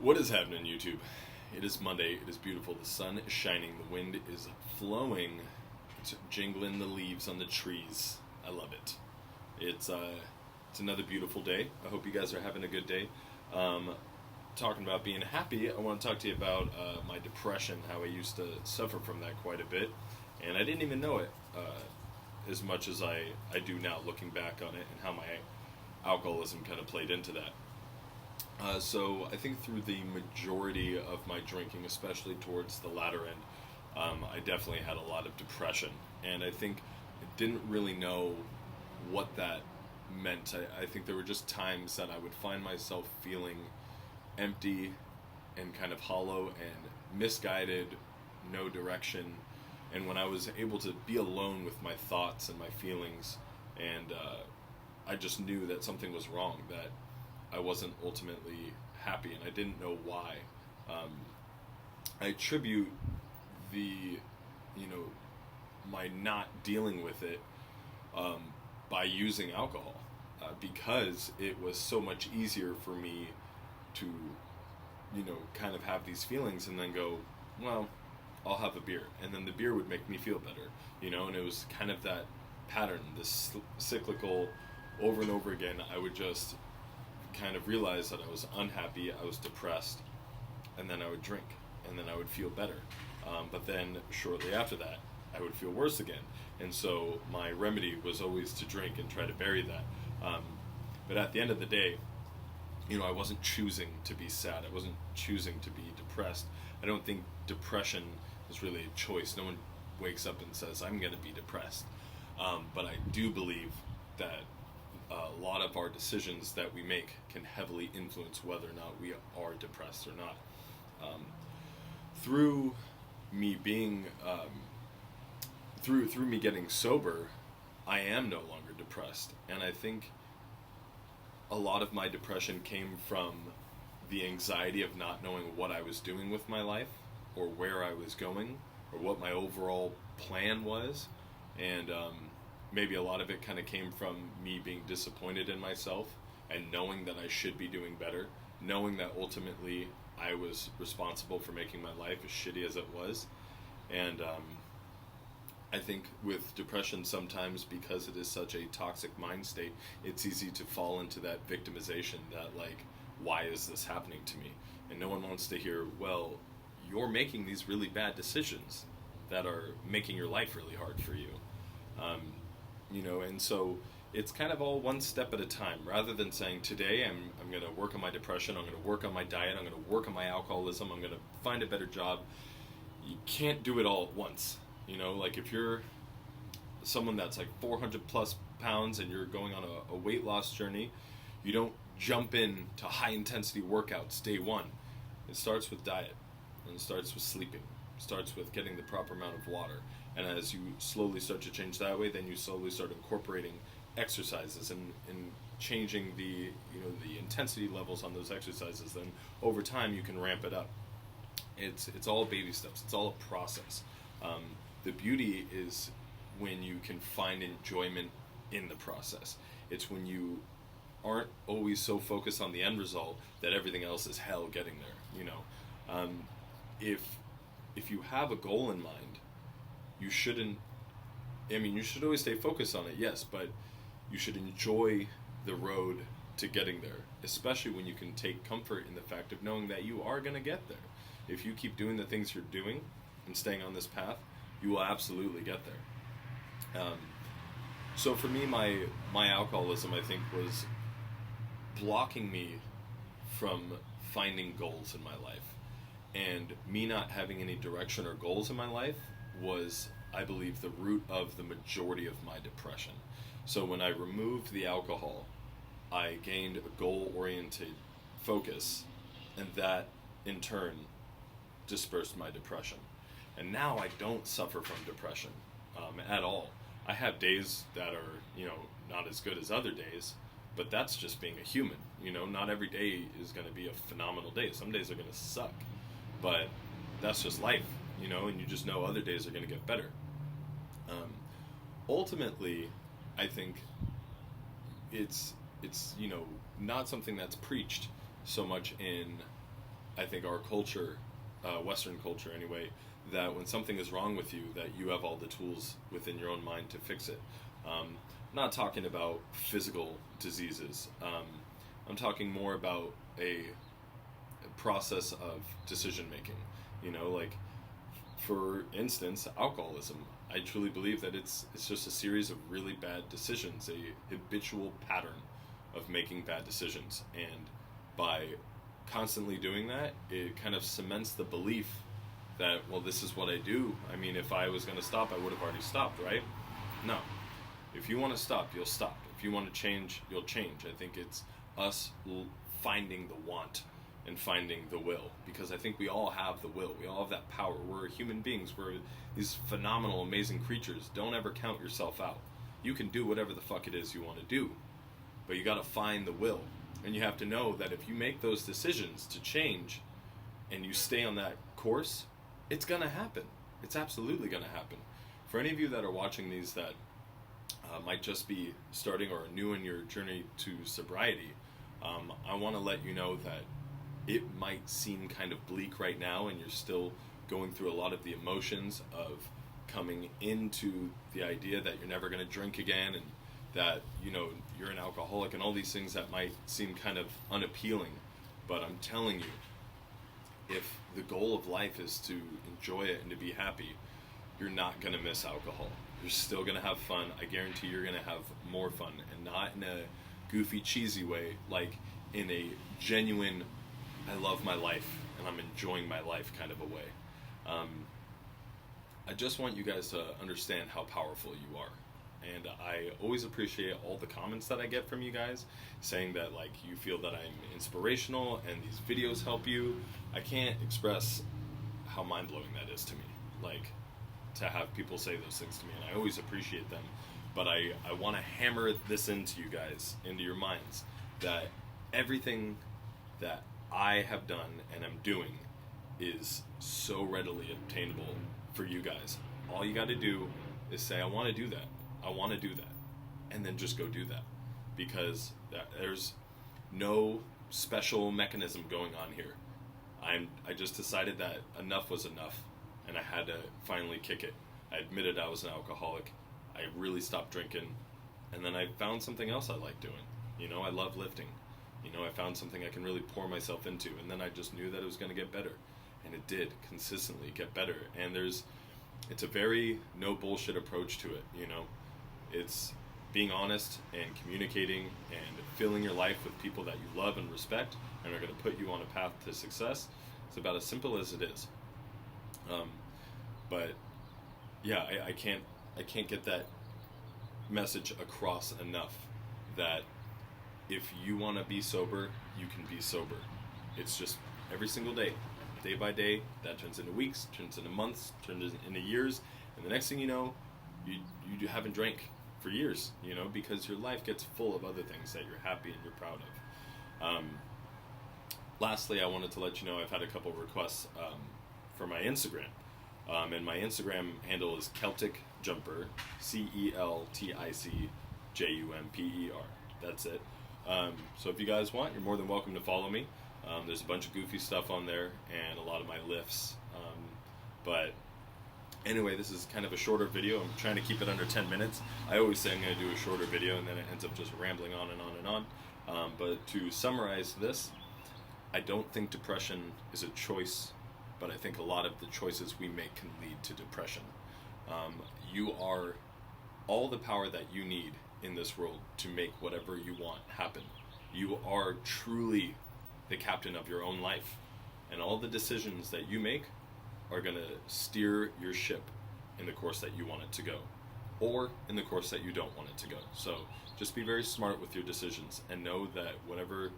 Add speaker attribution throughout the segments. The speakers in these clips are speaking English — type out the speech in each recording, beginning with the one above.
Speaker 1: What is happening, YouTube? It is Monday. It is beautiful. The sun is shining. The wind is flowing. It's jingling the leaves on the trees. I love it. It's another beautiful day. I hope you guys are having a good day. Talking about being happy, I want to talk to you about my depression, how I used to suffer from that quite a bit. And I didn't even know it as much as I do now, looking back on it, and how my alcoholism kind of played into that. So I think through the majority of my drinking, especially towards the latter end, I definitely had a lot of depression. And I think I didn't really know what that meant. I think there were just times that I would find myself feeling empty and kind of hollow and misguided, no direction. And when I was able to be alone with my thoughts and my feelings, and I just knew that something was wrong, that I wasn't ultimately happy, and I didn't know why. I attribute my not dealing with it by using alcohol, because it was so much easier for me to, kind of have these feelings and then go, well, I'll have a beer, and then the beer would make me feel better, and it was kind of that pattern, this cyclical, over and over again. I would just kind of realize that I was unhappy, I was depressed, and then I would drink, and then I would feel better. But then shortly after that, I would feel worse again. And so my remedy was always to drink and try to bury that. But at the end of the day, I wasn't choosing to be sad. I wasn't choosing to be depressed. I don't think depression is really a choice. No one wakes up and says, I'm going to be depressed. But I do believe that a lot of our decisions that we make can heavily influence whether or not we are depressed or not. Through me being, through me getting sober, I am no longer depressed, and I think a lot of my depression came from the anxiety of not knowing what I was doing with my life, or where I was going, or what my overall plan was, and maybe a lot of it kind of came from me being disappointed in myself and knowing that I should be doing better, knowing that ultimately I was responsible for making my life as shitty as it was. And I think with depression sometimes, because it is such a toxic mind state, it's easy to fall into that victimization that, why is this happening to me? And no one wants to hear, well, you're making these really bad decisions that are making your life really hard for you. And so it's kind of all one step at a time, rather than saying, today I'm going to work on my depression, I'm going to work on my diet, I'm going to work on my alcoholism, I'm going to find a better job. You can't do it all at once. If you're someone that's 400 plus pounds and you're going on a weight loss journey, you don't jump in to high intensity workouts day one. It starts with diet, and it starts with sleeping. It starts with getting the proper amount of water. And as you slowly start to change that way, then you slowly start incorporating exercises and changing the intensity levels on those exercises. Then over time you can ramp it up. It's all baby steps. It's all a process. The beauty is when you can find enjoyment in the process. It's when you aren't always so focused on the end result that everything else is hell getting there. If you have a goal in mind, you shouldn't. You should always stay focused on it, yes, but you should enjoy the road to getting there, especially when you can take comfort in the fact of knowing that you are going to get there. If you keep doing the things you're doing and staying on this path, you will absolutely get there. So for me, my alcoholism, I think, was blocking me from finding goals in my life. And me not having any direction or goals in my life was, I believe, the root of the majority of my depression. So when I removed the alcohol, I gained a goal-oriented focus, and that, in turn, dispersed my depression. And now I don't suffer from depression at all. I have days that are, not as good as other days, but that's just being a human. Not every day is going to be a phenomenal day. Some days are going to suck, but that's just life, and you just know other days are going to get better. Ultimately, I think it's not something that's preached so much in I think our culture, Western culture anyway, that when something is wrong with you, that you have all the tools within your own mind to fix it. Not talking about physical diseases. I'm talking more about a process of decision making. You know, like for instance, alcoholism. I truly believe that it's just a series of really bad decisions, a habitual pattern of making bad decisions, and by constantly doing that, it kind of cements the belief that, well, this is what I do. I mean, if I was going to stop, I would have already stopped, right? No. If you want to stop, you'll stop. If you want to change, you'll change. I think it's us finding the want and finding the will, because I think we all have the will. We all have that power. We're human beings. We're these phenomenal, amazing creatures. Don't ever count yourself out. You can do whatever the fuck it is you want to do, but you got to find the will. And you have to know that if you make those decisions to change and you stay on that course, it's going to happen. It's absolutely going to happen. For any of you that are watching these that might just be starting or new in your journey to sobriety, I want to let you know that it might seem kind of bleak right now, and you're still going through a lot of the emotions of coming into the idea that you're never going to drink again, and that, you know, you're an alcoholic, and all these things that might seem kind of unappealing. But I'm telling you, if the goal of life is to enjoy it and to be happy, you're not going to miss alcohol. You're still going to have fun. I guarantee you're going to have more fun, and not in a goofy, cheesy way, like in a genuine, I love my life and I'm enjoying my life kind of a way. I just want you guys to understand how powerful you are. And I always appreciate all the comments that I get from you guys saying that, like, you feel that I'm inspirational and these videos help you. I can't express how mind-blowing that is to me, like, to have people say those things to me, and I always appreciate them. But I want to hammer this into you guys, into your minds, that everything that I have done and am doing is so readily obtainable for you guys. All you got to do is say, I want to do that. I want to do that. And then just go do that. Because there's no special mechanism going on here. I just decided that enough was enough, and I had to finally kick it. I admitted I was an alcoholic. I really stopped drinking, and then I found something else I like doing. You know, I love lifting. You know, I found something I can really pour myself into, and then I just knew that it was going to get better. And it did consistently get better. And it's a very no bullshit approach to it, you know. It's being honest and communicating and filling your life with people that you love and respect and are going to put you on a path to success. It's about as simple as it is. But yeah, I can't get that message across enough, that if you want to be sober, you can be sober. It's just every single day by day, that turns into weeks, turns into months, turns into years, and the next thing you know, you haven't drank for years, you know, because your life gets full of other things that you're happy and you're proud of. Lastly, I wanted to let you know I've had a couple requests for my Instagram. And my Instagram handle is Celtic Jumper, CelticJumper. That's it. So if you guys want, you're more than welcome to follow me. There's a bunch of goofy stuff on there and a lot of my lifts. But anyway, this is kind of a shorter video. I'm trying to keep it under 10 minutes. I always say I'm going to do a shorter video, and then it ends up just rambling on and on and on. But to summarize this, I don't think depression is a choice, but I think a lot of the choices we make can lead to depression. You are all the power that you need in this world to make whatever you want happen. You are truly the captain of your own life, and all the decisions that you make are going to steer your ship in the course that you want it to go, or in the course that you don't want it to go. So just be very smart with your decisions, and know that whatever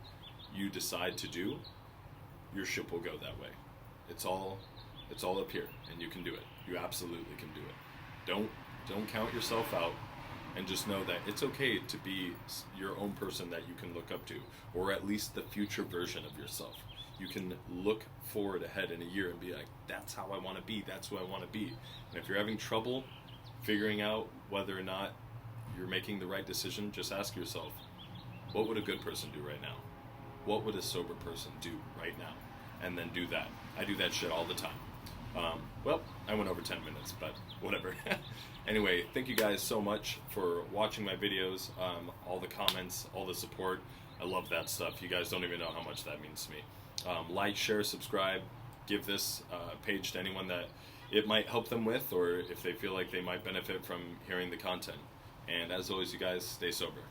Speaker 1: you decide to do, your ship will go that way. It's all up here, and you can do it. You absolutely can do it. Don't count yourself out, and just know that it's okay to be your own person that you can look up to, or at least the future version of yourself. You can look forward ahead in a year and be like, that's how I want to be, that's who I want to be. And if you're having trouble figuring out whether or not you're making the right decision, just ask yourself, what would a good person do right now? What would a sober person do right now? and then do that. I do that shit all the time. Well, I went over 10 minutes, but whatever. Anyway, thank you guys so much for watching my videos, all the comments, all the support. I love that stuff. You guys don't even know how much that means to me. Like, share, subscribe, give this page to anyone that it might help them with, or if they feel like they might benefit from hearing the content. And as always, you guys, stay sober.